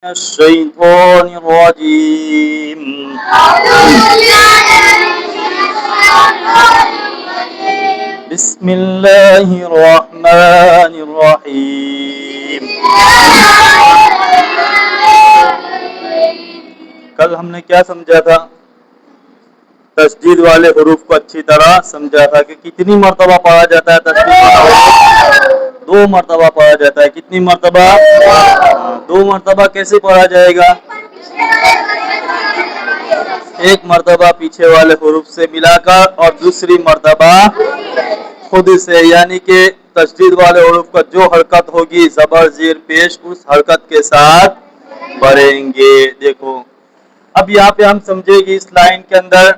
الشيطان الرجيم بسم الله الرحمن الرحيम। कल हमने क्या समझा था? तस्दीद वाले हुरूफ को अच्छी तरह समझा था कि कितनी मर्तबा पढ़ा जाता है तस्दीद वाला हुरूफ? 2 मर्तबा पढ़ा जाता है। कितनी मर्तबा? 2 मर्तबा। कैसे पढ़ा जाएगा? एक मर्तबा पीछे वाले हुरूफ से मिलाकर और दूसरी मर्तबा खुद से, यानी कि तस्दीद वाले हुरूफ का जो हरकत होगी ज़बर ज़ेर पेश, उस हरकत के साथ पढ़ेंगे। देखो अब यहाँ पे हम समझेंगे इस लाइन के अंदर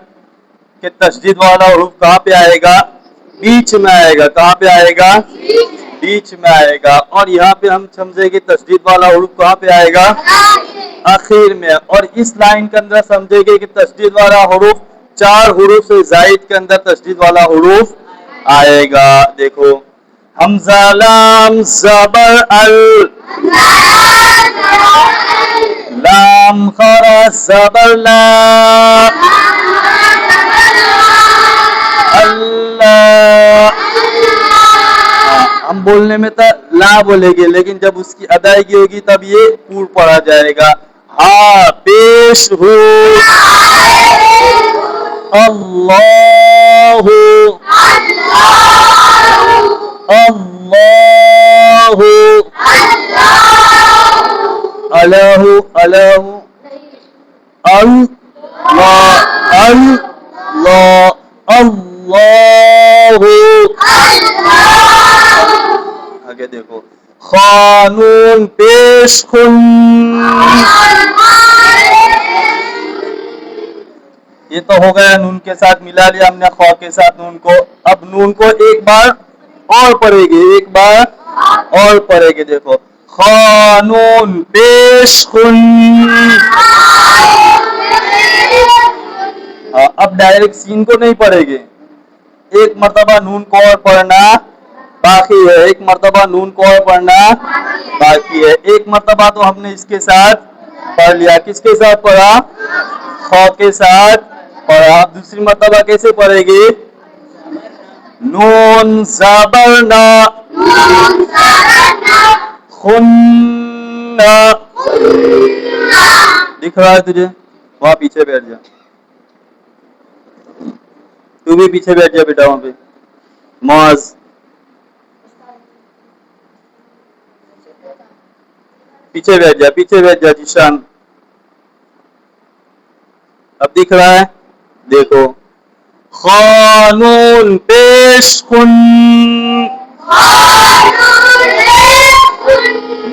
कि तस्दीद वाला हुरूफ कहाँ पे आएगा? बीच में आएगा। कहाँ पे आएगा? बीच में आएगा। और यहाँ पे हम समझेंगे तस्दीद वाला हुरूफ कहाँ पे आएगा? आखिर में। और इस लाइन के अंदर समझेंगे कि तस्दीद वाला हुरूफ 4 हुरूफ से जायद के अंदर तस्दीद वाला हुरूफ आएगा। देखो हमजा लाम ज़बर अल, लाम खरा ज़बर ला, अल्लाह। हम बोलने में तो ला बोलेंगे, लेकिन जब उसकी अदायगी होगी तब ये पूर्ण पढ़ा जाएगा। हा पेश हो अल्लाहु, अल्लाहु, अलहु, अलहु, अल्लाह, अल्लाह, अल्लाहु। आगे देखो खानून पेश खुन, ये तो हो गया नून के साथ मिला लिया हमने खा के साथ नून को। अब नून को एक बार और पढ़ेंगे, एक बार और पढ़ेंगे। देखो खानून पेश खुन। अब डायरेक्ट सीन को नहीं पढ़ेंगे, एक मर्तबा नून को और पढ़ना बाकी है, एक मर्तबा नून को और पढ़ना बाकी है। एक मर्तबा तो हमने इसके साथ पढ़ लिया। किसके साथ पढ़ा? खा के साथ पढ़ा। आप दूसरी मर्तबा कैसे पढ़ेंगे? नून ज़बर ना, खुन्ना। दिख रहा है तुझे? वहां पीछे बैठ जा, तू भी पीछे बैठ जा बेटा। वहां पे मौज पीछे बैठ जा, पीछे बैठ जा जिशान। अब दिख रहा है? देखो खानून पेश खुन,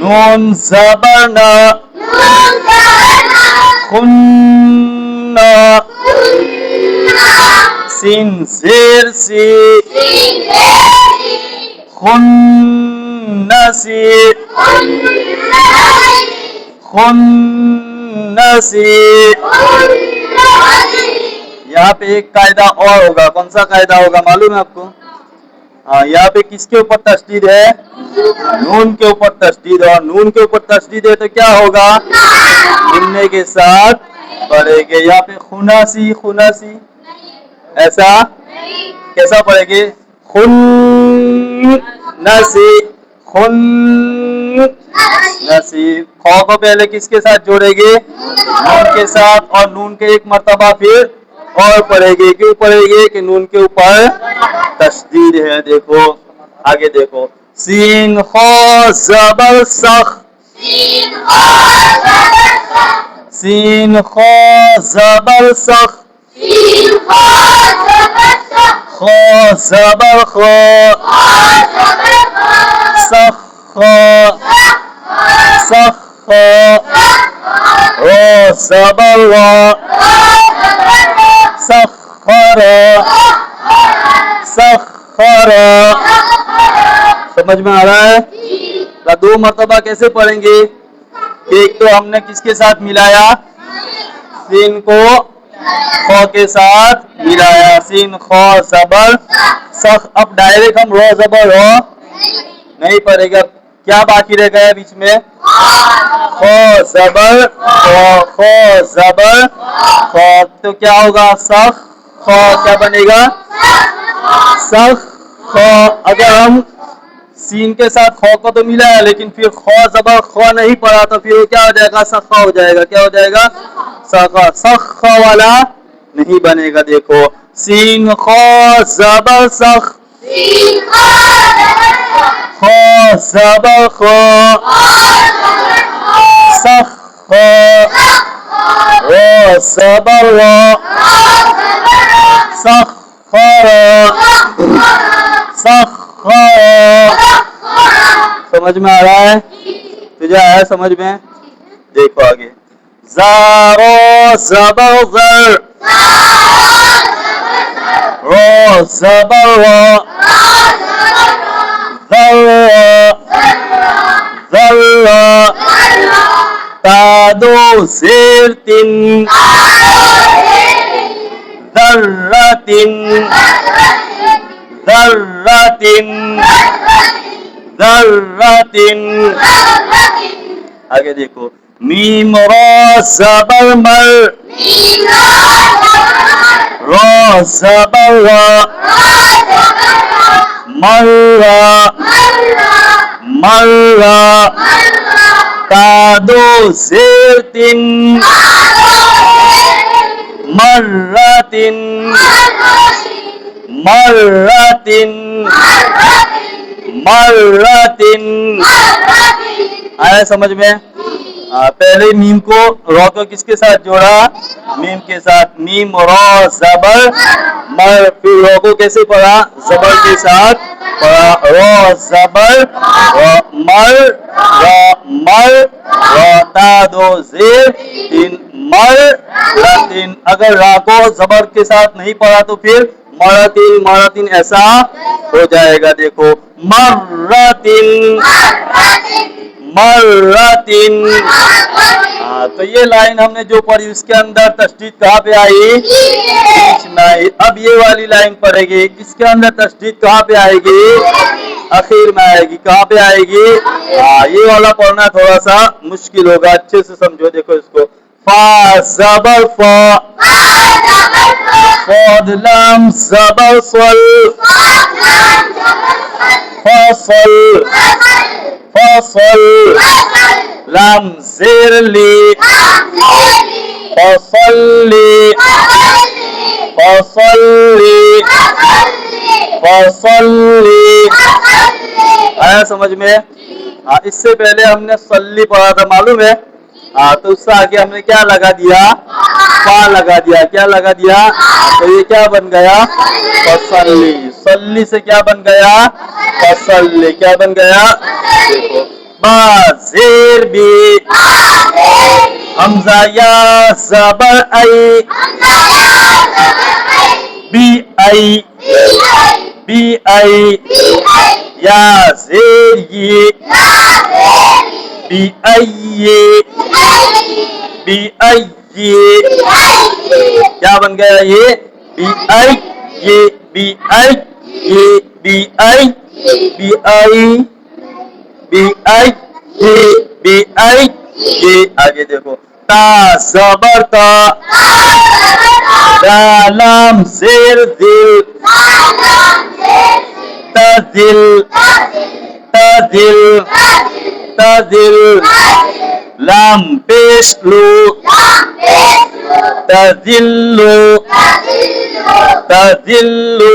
नून ज़बर ना, खुन्ना, सीन ज़ेर सी, खुन्नसी, खुन्नसी। यहाँ पे एक कायदा और होगा। कौन सा कायदा होगा मालूम है आपको? हाँ, यहाँ पे किसके ऊपर तस्दीद है? नून के ऊपर तस्दीद है। और नून के ऊपर तस्दीद है तो क्या होगा? गुन्ने के साथ पढ़ेंगे। यहाँ पे खुनासी, खुनासी ऐसा कैसा पढ़ेंगे? खुन्नसी, खुन्नसी। खौ को पहले किसके साथ जोड़ेंगे? नून के साथ। और नून के एक मर्तबा फिर और पढ़ेंगे। क्यों पढ़ेंगे? कि नून के ऊपर तस्दीद है। देखो आगे देखो सीन खौ ज़बर सख, सीन खौ ज़बर सख, खौ ज़बर खौ, सख खौ, सख खौ, रो ज़बर रो, सखर, सखर। समझ में आ रहा है? 2 मर्तबा कैसे पढ़ेंगे? एक तो हमने किसके साथ मिलाया? सीन को खौ के साथ मिलाया। सीन खौ ज़बर सख। अब डायरेक्ट हम रो ज़बर रो नहीं पढ़ेगा। क्या बाकी रह गया बीच में? खो जबर खो जबर खो, तो क्या होगा? सख खो क्या बनेगा? सख खो। अगर हम सीन के साथ खो को तो मिला है, लेकिन फिर खो जबर खो नहीं पड़ा तो फिर क्या हो जाएगा? सखा हो जाएगा। क्या हो जाएगा? सखा। सख वाला नहीं बनेगा। देखो, सीन खो जबर सख खो जबर खो सख खो रो जबर रो सख खो सख खो। समझ में आ रहा है? तुझे आया समझ में? देखो आगे, ज़ारो ज़बर ज़र रो ज़बर रो ज़र ज़र तादो ज़ेर तिन ज़र्रतिन ज़र्रतिन ज़र्रतिन। आगे देखो, मीम रो ज़बर मर रो ज़बर रो मर मर कादो ज़ेर तिन मर्रतिन मर्रतिन मर्रतिन। आया समझ में? पहले मीम को रो को किसके साथ जोड़ा? मीम के साथ। मीम रो जबर मर, फिर रो को कैसे पढ़ा? जबर के साथ पढ़ा। रो जबर रो मर रो ता दो जेर तीन मर। अगर रा को जबर के साथ नहीं पढ़ा तो फिर मरतिन ऐसा हो जाएगा। देखो, मर्रतिन मर्रतिन। तो ये लाइन हमने जो पढ़ी उसके अंदर तशदीद कहाँ पे आई? बीच में आई। अब ये वाली लाइन पढ़ेगी, इसके अंदर तशदीद कहाँ पे आएगी? आखिर में आएगी। कहाँ पे आएगी? ये वाला पढ़ना थोड़ा सा मुश्किल होगा, अच्छे से समझो। देखो इसको, फा ज़बर फा फ़द लाम ज़बर सल फसल फसल लाम ज़ेर ली फसल्ली फसल्ली फसल्ली। आया समझ में? इससे पहले हमने सल्ली पढ़ा था, मालूम है? तो उससे आगे हमने क्या लगा दिया? फा लगा दिया। क्या लगा दिया? तो ये क्या बन गया? फसल्ली। सल्ली से क्या बन गया? फसल्ली। क्या बन गया? देखो, बा ज़ेर बी हमजा या ज़बर आई बी आई या ज़ेर ये बी आई ये क्या बन गया? ये बी आई ये बी आई ये बी आई बी आई बी आई ये बी आई ये। आगे देखो, ता ज़बर ता दालाम ज़ेर दिल तजिल तजिल तजिल लाम पेश लो तजिल्लु तजिल्लु।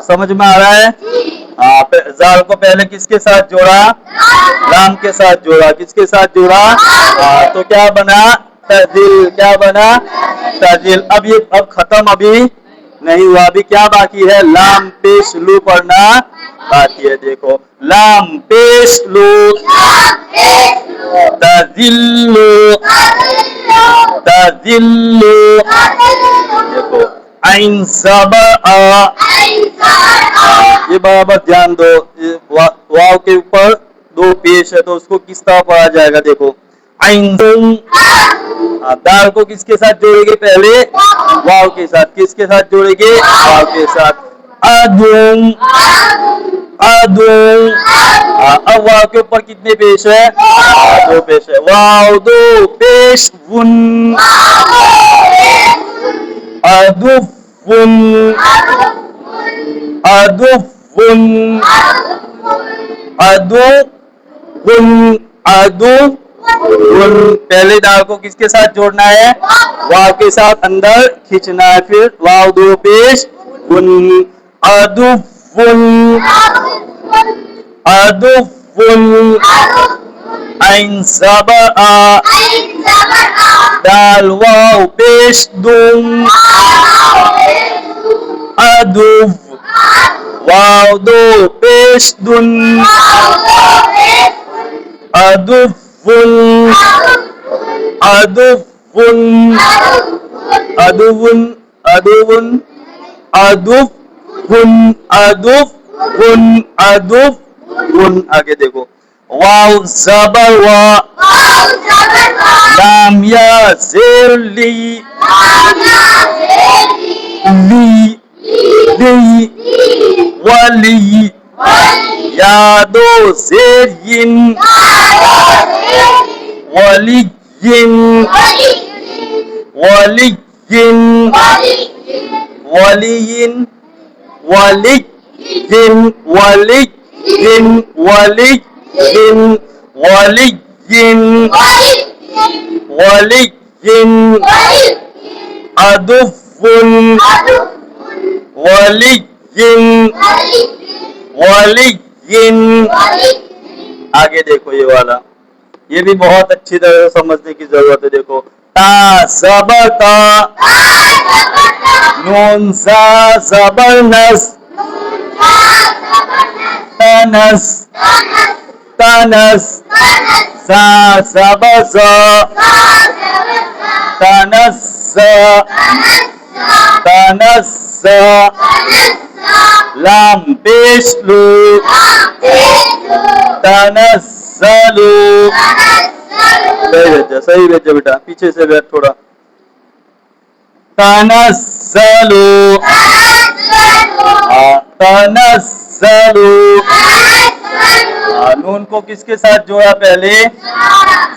समझ में आ रहा है? जाल को पहले किसके साथ जोड़ा? लाम के साथ जोड़ा। किसके साथ जोड़ा? तो क्या बना? तजिल। क्या बना? तजिल। अब ये अब खत्म अभी नहीं हुआ, अभी क्या बाकी है? लाम पेश लू पढ़ना बाकी है। देखो, लाम पेश लू तजिल्लु तजिल्लु। देखो, आइन ज़बर आ, ये बराबर ध्यान दो। वाव के ऊपर दो पेश है तो उसको किस तरह पढ़ा जाएगा? देखो, आइन दाल को किसके साथ जोड़ेंगे? पहले वाव के साथ। किसके साथ जोड़ेंगे? वाव के साथ। अदुम, अदुम। अब वाव के ऊपर कितने पेश है? दो पेश है। वाव दो पेश वुन, अदुफुन, अदुफुन, अदुफुन, अदुफुन। पहले दाल को किसके साथ जोड़ना है? वाव के साथ अंदर खींचना है। फिर वाव दो पेश वुन, अदुफुन, अदुफुन। ऐन ज़बर आ, दाल वाव पेश दुम, अदुफ, वाव दो पेश दुन, अदुफुन, अदुफुन, अदुफुन, अदुफुन, अदुफुन, अदुफुन, अदुफुन। आगे देखो, वाव ज़बर वा, लाम या ज़ेर ली, ली, ली, वली, या दो ज़ेर यिन, वलियिन, वलियिन, वलियिन, वलियिन, वलियिन, वलियिन, वलियिन, वलियिन। अदुफुन, वलियिन, वलियिन। आगे देखो ये वाला, ये भी बहुत अच्छी तरह से समझने की जरूरत है। देखो, ता ज़बर ता, नून ज़ा ज़बर नस, तनस, तनस, ज़ा ज़बर ज़ा, तनस्स, तनस्स। लाम पेश लू, तनस्सलू। सही भेजा बेटा, पीछे से बैठ थोड़ा। तनस्सलू, तनस्सलू। नून को किसके साथ जोड़ा? पहले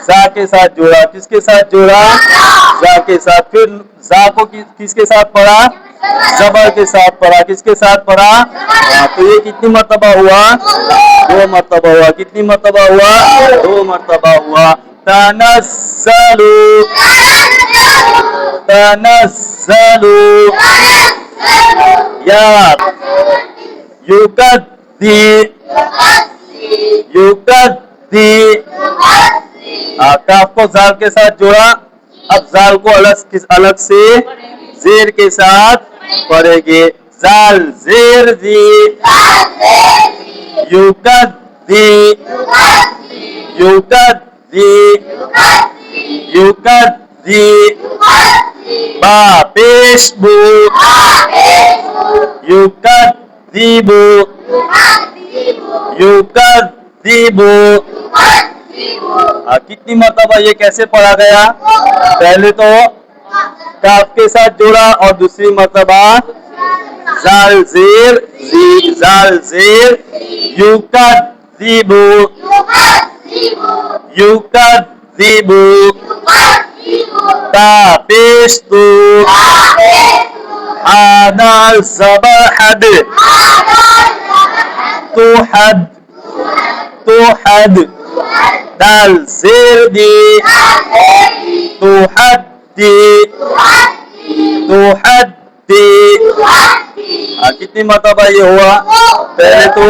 ज़ा के साथ जोड़ा। किसके साथ जोड़ा? ज़ा के साथ। फिर ज़ा को किसके साथ पढ़ा? ज़बर के साथ पढ़ा। किसके साथ पढ़ा? तो ये कितनी मर्तबा हुआ? दो मर्तबा हुआ। कितनी मर्तबा हुआ? दो मर्तबा हुआ। तनस्सलू, तनस्सलू। या युकद्दी, युकद्दी। काफ को जाल के साथ जोड़ा। अब जाल को अलग से जेर के साथ पढ़ेंगे। जाल जेर दी, युकद्दी, युकद्दी, युकद्दी। बा पेश बू, युकद्दीबू, युकद्दीबू। कितनी मर्तबा ये कैसे पढ़ा गया? पहले तो काफ के साथ जोड़ा और दूसरी मर्तबा जाल जेर जी, जाल जेर, युकद्दीबू, युकद्दीबू। ता पेश तू, हादाल ज़बर हद, तुहद, तुहद। दाल जेर दी, तुहद्दी, तुहद्दी। कितनी मर्तबा ये हुआ? पहले तो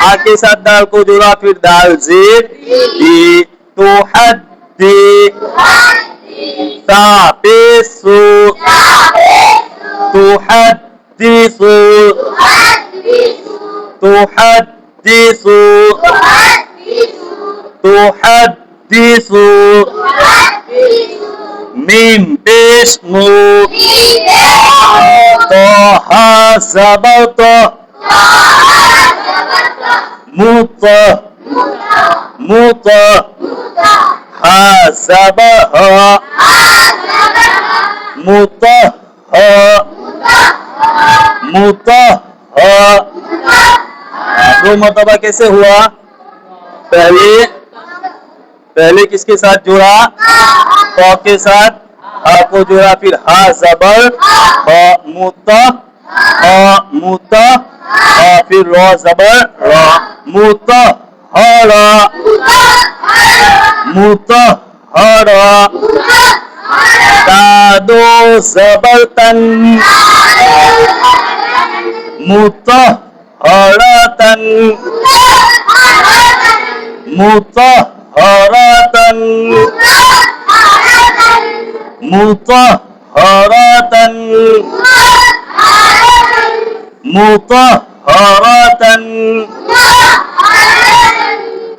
आ के साथ दाल को जोड़ा, फिर दाल जेर दी, तुहद्दी। ता पेशु, तुहद्दिसु, तुहद्दिसु, तुहद्दिसु। मीम पेश मू, तोहा ज़बर तो, मुत, मुत। हा ज़बर हा, मुतह, मुतह। दो मर्तबा कैसे हुआ? पहले किसके साथ जोड़ा? क के साथ हा को जोड़ा, फिर हा जबर मुत मुत, फिर र जबर र मुत हर मुत हर, ता दो जबर तन मुत हरतन मुत हरतन मुत हरतन मुत हरतन।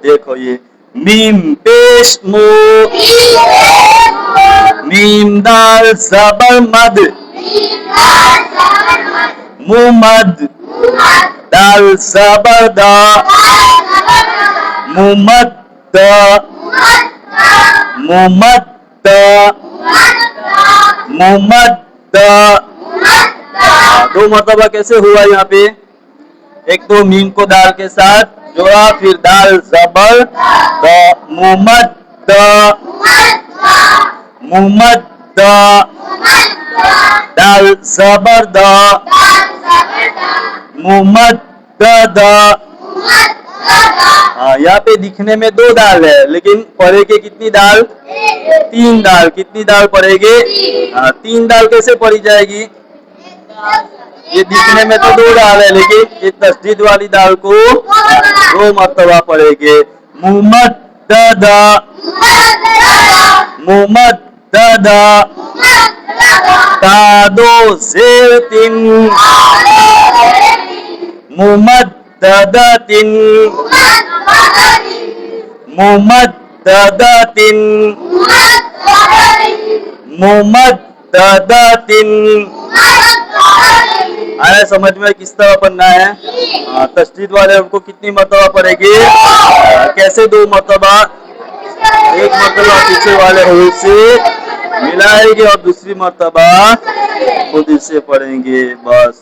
देखो ये मीम पेश मु, मीम दाल जबर मद मुमद, दाल जबर दा मुमद्द मुमद्द मुमद्द। दो मर्तबा कैसे हुआ यहाँ पे? एक तो मीम को दाल के साथ जोड़ा, फिर दाल जबर द मुमद्द मुमद्द, दाल जबर द मुमद्द। यहाँ पे दिखने में दो दाल है, लेकिन पढ़ेगे कितनी दाल? तीन दाल। कितनी दाल पढ़ेगे? तीन दाल कैसे पढ़ी जाएगी? ये दिखने में तो दो दाल है, लेकिन ये तस्दीद वाली दाल को दो मर्तबा पढ़ेंगे। मुमद्दद मुमद्दद, ता दो जेर तीन मुमद्ददातिन मुमद्ददातिन मुमद्ददातिन। आया समझ में किस तरह पढ़ना है? तस्दीद वाले उनको कितनी मर्तबा पढ़ेगी? कैसे दो मर्तबा? एक मर्तबा पीछे वाले हुरूफ से मिलाएंगे और दूसरी मर्तबा खुद से पढ़ेंगे। बस